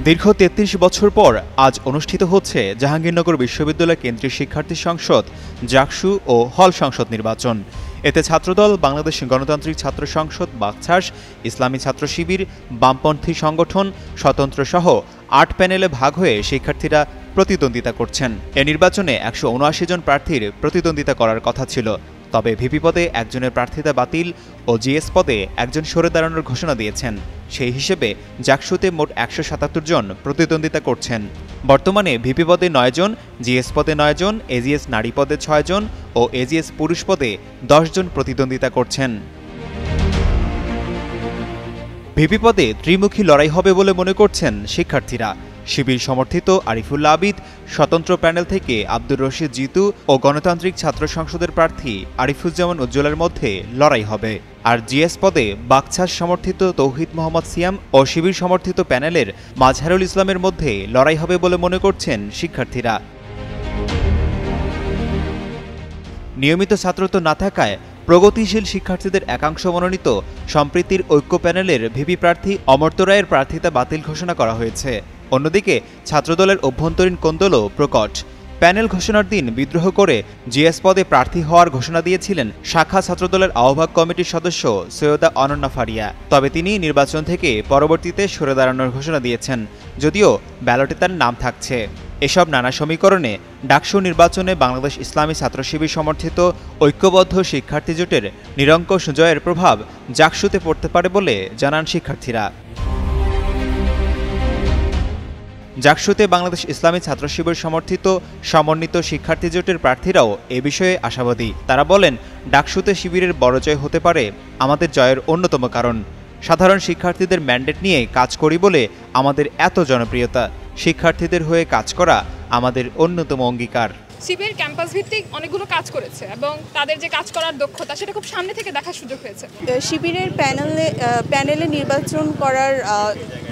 দীর্ঘ ৩৩ বছর পর আজ অনুষ্ঠিত হচ্ছে জাহাঙ্গীরনগর বিশ্ববিদ্যালয় কেন্দ্রীয় শিক্ষার্থী সংসদ জাকসু ও হল সংসদ নির্বাচন। এতে ছাত্রদল, বাংলাদেশ গণতান্ত্রিক ছাত্র সংসদ বাকছাস, ইসলামী ছাত্র শিবির, বামপন্থী সংগঠন, স্বতন্ত্র সহ ৮ প্যানেলে ভাগ হয়ে শিক্ষার্থীরা প্রতিদ্বন্দ্বিতা করছেন। এ নির্বাচনে ১৭৯ জন প্রার্থীর প্রতিদ্বন্দ্বিতা করার কথা ছিল। তবে ভিপি পদে একজনের প্রার্থিতা বাতিল ও জিএস পদে একজন সরে দাঁড়ানোর ঘোষণা দিয়েছেন। সেই হিসেবে জাকসুতে মোট ১৭৭ জন প্রতিদ্বন্দ্বিতা করছেন। বর্তমানে ভিপি পদে ৯ জন, জিএস পদে ৯ জন, এজিএস নারী পদে ৬ জন ও এজিএস পুরুষ পদে ১০ জন প্রতিদ্বন্দ্বিতা করছেন। ভিপি পদে ত্রিমুখী লড়াই হবে বলে মনে করছেন শিক্ষার্থীরা। শিবির সমর্থিত আরিফুল্লাহ আবিদ, স্বতন্ত্র প্যানেল থেকে আব্দুর রশিদ জিতু ও গণতান্ত্রিক ছাত্র সংসদের প্রার্থী আরিফুজ্জামান উজ্জ্বলের মধ্যে লড়াই হবে। আর জিএস পদে বাকছাস সমর্থিত তৌহিদ মোহাম্মদ সিয়াম ও শিবির সমর্থিত প্যানেলের মাজহারুল ইসলামের মধ্যে লড়াই হবে বলে মনে করছেন শিক্ষার্থীরা। নিয়মিত ছাত্রত্ব না থাকায় প্রগতিশীল শিক্ষার্থীদের একাংশ মনোনীত সম্প্রীতির ঐক্য প্যানেলের ভিপি প্রার্থী অমর্ত্য রায়ের প্রার্থিতা বাতিল ঘোষণা করা হয়েছে। অন্যদিকে ছাত্রদলের অভ্যন্তরীণ কোন্দলও প্রকট। প্যানেল ঘোষণার দিন বিদ্রোহ করে জিএস পদে প্রার্থী হওয়ার ঘোষণা দিয়েছিলেন শাখা ছাত্রদলের আহ্বায়ক কমিটির সদস্য সৈয়দা অনন্যা ফারিয়া। তবে তিনি নির্বাচন থেকে পরবর্তীতে সরে দাঁড়ানোর ঘোষণা দিয়েছেন, যদিও ব্যালটে তার নাম থাকছে। এসব নানা সমীকরণে ডাকসু নির্বাচনে বাংলাদেশ ইসলামী ছাত্র শিবির সমর্থিত ঐক্যবদ্ধ শিক্ষার্থী জোটের নিরঙ্কুশ জয়ের প্রভাব জাকসুতে পড়তে পারে বলে জানান শিক্ষার্থীরা। জাকসুতে বাংলাদেশ ইসলামী ছাত্র শিবির সমর্থিত সমন্বিত শিক্ষার্থী জোটের প্রার্থীরাও এ বিষয়ে আশাবাদী। তারা বলেন, ডাকসুতে শিবিরের বড় জয় হতে পারে আমাদের জয়ের অন্যতম কারণ। সাধারণ শিক্ষার্থীদের ম্যান্ডেট নিয়ে কাজ করি বলে আমাদের এত জনপ্রিয়তা। শিক্ষার্থীদের হয়ে কাজ করা আমাদের অন্যতম অঙ্গীকার। শিবির ক্যাম্পাস ভিত্তিক অনেকগুলো কাজ করেছে এবং তাদের যে কাজ করার দক্ষতা সেটা খুব সামনে থেকে দেখার সুযোগ হয়েছে। শিবিরের প্যানেলে নির্বাচন করার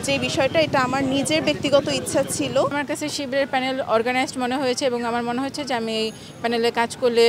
যে বিষয়টা, এটা আমার নিজের ব্যক্তিগত ইচ্ছা ছিল। আমার কাছে শিবিরের প্যানেল অর্গানাইজড মনে হয়েছে এবং আমার মনে হচ্ছে যে আমি এই প্যানেলে কাজ করলে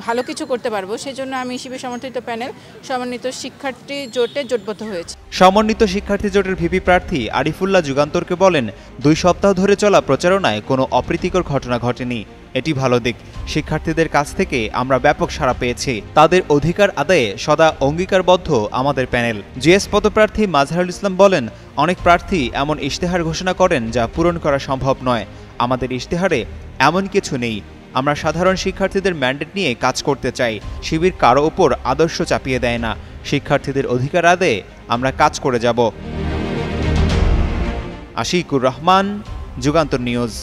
ভালো কিছু করতে পারবো। সেজন্য আমি শিবির সমর্থিত প্যানেল সমন্বিত শিক্ষার্থী জোটে জোটবদ্ধ হয়েছে। সমন্বিত শিক্ষার্থী জোটের ভিপি প্রার্থী আরিফুল্লাহ যুগান্তরকে বলেন, ২ সপ্তাহ ধরে চলা প্রচারণায় কোনো অপ্রীতিকর ঘটনা ঘটেনি। এটি ভালো দিক। শিক্ষার্থীদের কাছ থেকে আমরা ব্যাপক সাড়া পেয়েছি। তাদের অধিকার আদায়ে সদা অঙ্গীকারবদ্ধ আমাদের প্যানেল। জিএস পদপ্রার্থী মাজহারুল ইসলাম বলেন, অনেক প্রার্থী এমন ইশতেহার ঘোষণা করেন যা পূরণ করা সম্ভব নয়। আমাদের ইশতেহারে এমন কিছু নেই। আমরা সাধারণ শিক্ষার্থীদের ম্যান্ডেট নিয়ে কাজ করতে চাই। শিবির কারো ওপর আদর্শ চাপিয়ে দেয় না। শিক্ষার্থীদের অধিকার আদায়ে আমরা কাজ করে যাব। আশিকুর রহমান, যুগান্তর নিউজ।